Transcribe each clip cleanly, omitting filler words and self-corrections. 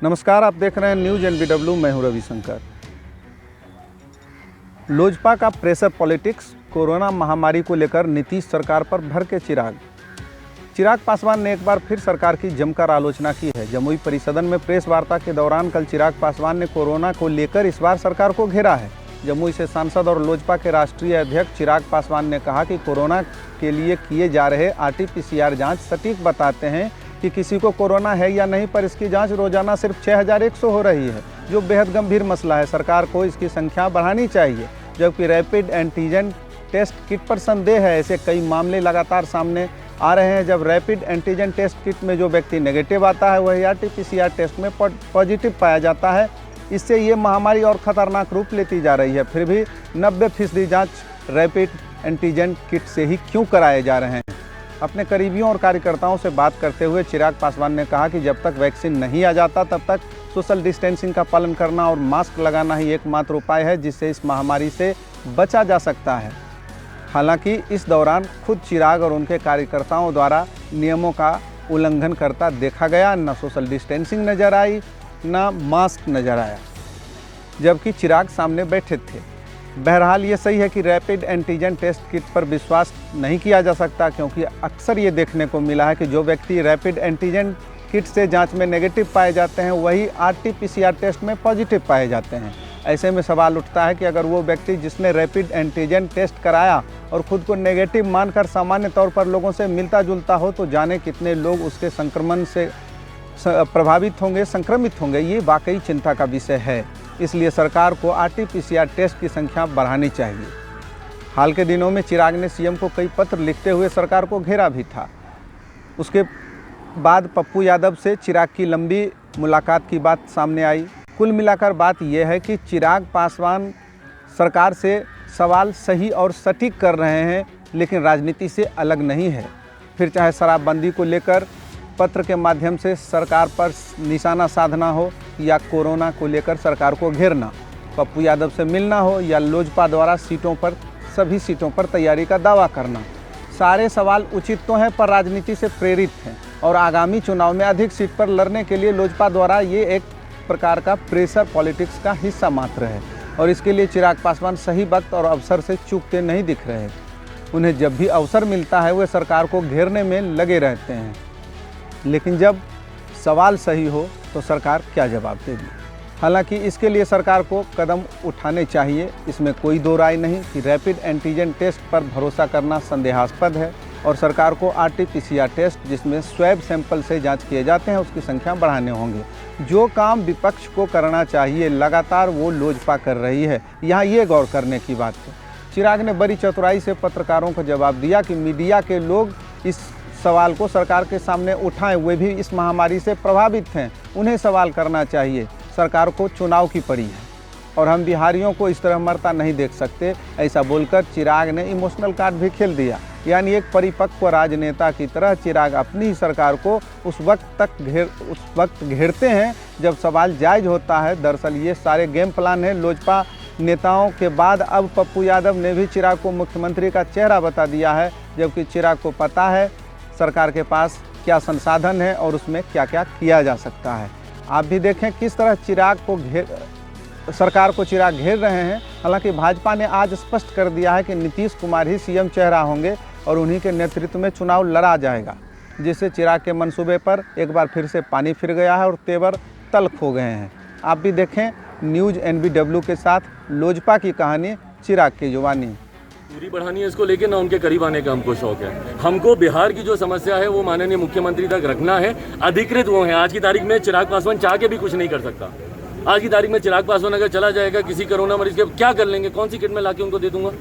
नमस्कार, आप देख रहे हैं न्यूज NBW। मैं हूं रविशंकर। लोजपा का प्रेशर पॉलिटिक्स, कोरोना महामारी को लेकर नीतीश सरकार पर भड़के चिराग पासवान ने एक बार फिर सरकार की जमकर आलोचना की है। जमुई परिसदन में प्रेस वार्ता के दौरान कल चिराग पासवान ने कोरोना को लेकर इस बार सरकार को घेरा है। जमुई से सांसद और लोजपा के राष्ट्रीय अध्यक्ष चिराग पासवान ने कहा कि कोरोना के लिए किए जा रहे RT-PCR जाँच सटीक बताते हैं कि किसी को कोरोना है या नहीं, पर इसकी जांच रोजाना सिर्फ 6100 हो रही है, जो बेहद गंभीर मसला है। सरकार को इसकी संख्या बढ़ानी चाहिए। जबकि रैपिड एंटीजन टेस्ट किट पर संदेह है। ऐसे कई मामले लगातार सामने आ रहे हैं। जब रैपिड एंटीजन टेस्ट किट में जो व्यक्ति नेगेटिव आता है वही RT-PCR टेस्ट में पॉजिटिव पाया जाता है। इससे ये महामारी और ख़तरनाक रूप लेती जा रही है। फिर भी 90% जाँच रैपिड एंटीजन किट से ही क्यों कराए जा रहे हैं? अपने करीबियों और कार्यकर्ताओं से बात करते हुए चिराग पासवान ने कहा कि जब तक वैक्सीन नहीं आ जाता तब तक सोशल डिस्टेंसिंग का पालन करना और मास्क लगाना ही एकमात्र उपाय है जिससे इस महामारी से बचा जा सकता है। हालांकि इस दौरान खुद चिराग और उनके कार्यकर्ताओं द्वारा नियमों का उल्लंघन करता देखा गया। न सोशल डिस्टेंसिंग नज़र आई, न मास्क नज़र आया, जबकि चिराग सामने बैठे थे। बहरहाल ये सही है कि रैपिड एंटीजन टेस्ट किट पर विश्वास नहीं किया जा सकता, क्योंकि अक्सर ये देखने को मिला है कि जो व्यक्ति रैपिड एंटीजन किट से जांच में नेगेटिव पाए जाते हैं वही RT-PCR टेस्ट में पॉजिटिव पाए जाते हैं। ऐसे में सवाल उठता है कि अगर वो व्यक्ति जिसने रैपिड एंटीजन टेस्ट कराया और ख़ुद को नेगेटिव मानकर सामान्य तौर पर लोगों से मिलता जुलता हो, तो जाने कितने लोग उसके संक्रमण से प्रभावित होंगे, संक्रमित होंगे। ये वाकई चिंता का विषय है। इसलिए सरकार को RT-PCR टेस्ट की संख्या बढ़ानी चाहिए। हाल के दिनों में चिराग ने CM को कई पत्र लिखते हुए सरकार को घेरा भी था। उसके बाद पप्पू यादव से चिराग की लंबी मुलाकात की बात सामने आई। कुल मिलाकर बात यह है कि चिराग पासवान सरकार से सवाल सही और सटीक कर रहे हैं, लेकिन राजनीति से अलग नहीं है। फिर चाहे शराबबंदी को लेकर पत्र के माध्यम से सरकार पर निशाना साधना हो या कोरोना को लेकर सरकार को घेरना, पप्पू यादव से मिलना हो या लोजपा द्वारा सभी सीटों पर तैयारी का दावा करना, सारे सवाल उचित तो हैं पर राजनीति से प्रेरित हैं और आगामी चुनाव में अधिक सीट पर लड़ने के लिए लोजपा द्वारा ये एक प्रकार का प्रेशर पॉलिटिक्स का हिस्सा मात्र है और इसके लिए चिराग पासवान सही वक्त और अवसर से चूकते नहीं दिख रहे। उन्हें जब भी अवसर मिलता है वे सरकार को घेरने में लगे रहते हैं, लेकिन जब सवाल सही हो तो सरकार क्या जवाब देगी। हालांकि इसके लिए सरकार को कदम उठाने चाहिए, इसमें कोई दो राय नहीं कि रैपिड एंटीजन टेस्ट पर भरोसा करना संदेहास्पद है और सरकार को RT-PCR टेस्ट जिसमें स्वैब सैंपल से जांच किए जाते हैं उसकी संख्या बढ़ाने होंगे। जो काम विपक्ष को करना चाहिए लगातार वो लोजपा कर रही है। यहाँ ये गौर करने की बात है, चिराग ने बड़ी चतुराई से पत्रकारों को जवाब दिया कि मीडिया के लोग इस सवाल को सरकार के सामने उठाएं, वे भी इस महामारी से प्रभावित हैं, उन्हें सवाल करना चाहिए। सरकार को चुनाव की पड़ी है और हम बिहारियों को इस तरह मरता नहीं देख सकते। ऐसा बोलकर चिराग ने इमोशनल कार्ड भी खेल दिया। यानी एक परिपक्व राजनेता की तरह चिराग अपनी ही सरकार को उस वक्त घेरते हैं जब सवाल जायज़ होता है। दरअसल ये सारे गेम प्लान है। लोजपा नेताओं के बाद अब पप्पू यादव ने भी चिराग को मुख्यमंत्री का चेहरा बता दिया है, जबकि चिराग को पता है सरकार के पास क्या संसाधन है और उसमें क्या क्या किया जा सकता है। आप भी देखें किस तरह सरकार को चिराग घेर रहे हैं। हालांकि भाजपा ने आज स्पष्ट कर दिया है कि नीतीश कुमार ही CM चेहरा होंगे और उन्हीं के नेतृत्व में चुनाव लड़ा जाएगा, जिससे चिराग के मंसूबे पर एक बार फिर से पानी फिर गया है और तेवर तल्ख हो गए हैं। आप भी देखें न्यूज NBW के साथ लोजपा की कहानी, चिराग की जुबानी। दूरी बढ़ानी है, इसको लेके ना उनके करीब आने का हमको शौक है। हमको बिहार की जो समस्या है वो माननीय मुख्यमंत्री तक रखना है। अधिकृत वो है। आज की तारीख में चिराग पासवान चाह के भी कुछ नहीं कर सकता। आज की तारीख में चिराग पासवान अगर चला जाएगा किसी कोरोना मरीज के, क्या कर लेंगे? कौन सी किट में लाके उनको दे दूंगा?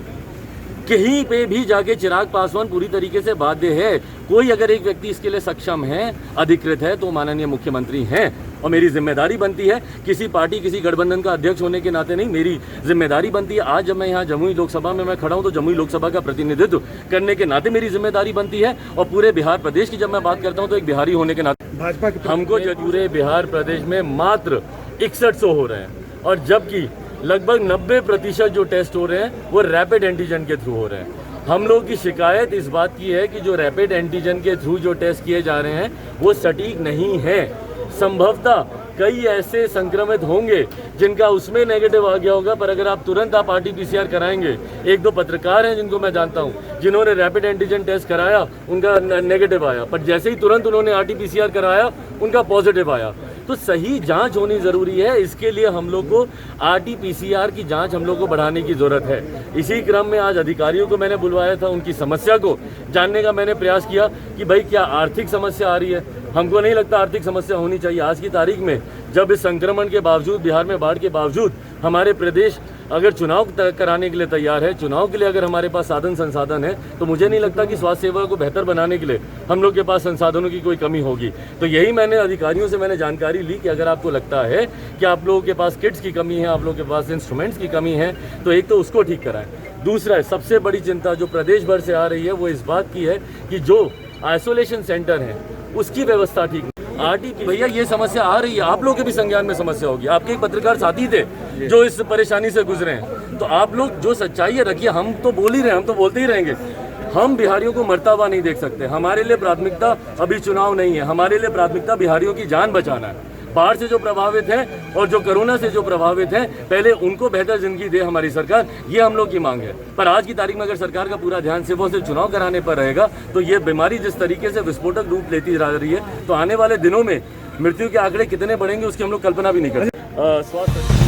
कहीं पे भी जाके चिराग पासवान पूरी तरीके से बाध्य है। कोई अगर एक व्यक्ति इसके लिए सक्षम है, अधिकृत है, तो माननीय मुख्यमंत्री हैं और मेरी जिम्मेदारी बनती है, किसी पार्टी किसी गठबंधन का अध्यक्ष होने के नाते नहीं, मेरी जिम्मेदारी बनती है। आज जब मैं यहाँ जमुई लोकसभा में मैं खड़ा हूँ तो जमुई लोकसभा का प्रतिनिधित्व करने के नाते मेरी जिम्मेदारी बनती है और पूरे बिहार प्रदेश की जब मैं बात करता हूँ तो एक बिहारी होने के नाते भाजपा हमको पूरे बिहार प्रदेश में मात्र 6100 हो रहे हैं और जबकि लगभग 90% जो टेस्ट हो रहे हैं वो रैपिड एंटीजन के थ्रू हो रहे हैं। हम लोग की शिकायत इस बात की है कि जो रैपिड एंटीजन के थ्रू जो टेस्ट किए जा रहे हैं वो सटीक नहीं है। संभवतः कई ऐसे संक्रमित होंगे जिनका उसमें नेगेटिव आ गया होगा, पर अगर आप तुरंत आप RT-PCR कराएंगे, एक दो पत्रकार हैं जिनको मैं जानता हूं जिन्होंने रैपिड एंटीजन टेस्ट कराया, उनका नेगेटिव आया, पर जैसे ही तुरंत उन्होंने RT-PCR कराया उनका पॉजिटिव आया। तो सही जांच होनी ज़रूरी है, इसके लिए हम लोग को RT-PCR की जांच हम लोग को बढ़ाने की ज़रूरत है। इसी क्रम में आज अधिकारियों को मैंने बुलवाया था, उनकी समस्या को जानने का मैंने प्रयास किया कि भाई क्या आर्थिक समस्या आ रही है। हमको नहीं लगता आर्थिक समस्या होनी चाहिए। आज की तारीख में जब इस संक्रमण के बावजूद, बिहार में बाढ़ के बावजूद हमारे प्रदेश अगर चुनाव कराने के लिए तैयार है, चुनाव के लिए अगर हमारे पास साधन संसाधन है, तो मुझे नहीं लगता कि स्वास्थ्य सेवा को बेहतर बनाने के लिए हम लोग के पास संसाधनों की कोई कमी होगी। तो यही मैंने अधिकारियों से मैंने जानकारी ली कि अगर आपको लगता है कि आप लोगों के पास किट्स की कमी है, आप लोगों के पास इंस्ट्रूमेंट्स की कमी है, तो एक तो उसको ठीक कराएं। दूसरा, सबसे बड़ी चिंता जो प्रदेश भर से आ रही है वो इस बात की है कि जो आइसोलेशन सेंटर है उसकी व्यवस्था ठीक नहीं। भैया ये समस्या आ रही है, आप लोगों के भी संज्ञान में समस्या होगी। आपके एक पत्रकार साथी थे जो इस परेशानी से गुजरे हैं, तो आप लोग जो सच्चाई है रखिए। हम तो बोल ही रहे हैं, हम तो बोलते ही रहेंगे। हम बिहारियों को मरता हुआ नहीं देख सकते। हमारे लिए प्राथमिकता अभी चुनाव नहीं है, हमारे लिए प्राथमिकता बिहारियों की जान बचाना है। बाढ़ से जो प्रभावित हैं और जो कोरोना से जो प्रभावित हैं, पहले उनको बेहतर जिंदगी दे हमारी सरकार, ये हम लोग की मांग है। पर आज की तारीख में अगर सरकार का पूरा ध्यान सिर्फ और सिर्फ चुनाव कराने पर रहेगा, तो ये बीमारी जिस तरीके से विस्फोटक रूप लेती जा रही है, तो आने वाले दिनों में मृत्यु के आंकड़े कितने बढ़ेंगे उसकी हम लोग कल्पना भी नहीं कर सकते। स्वास्थ्य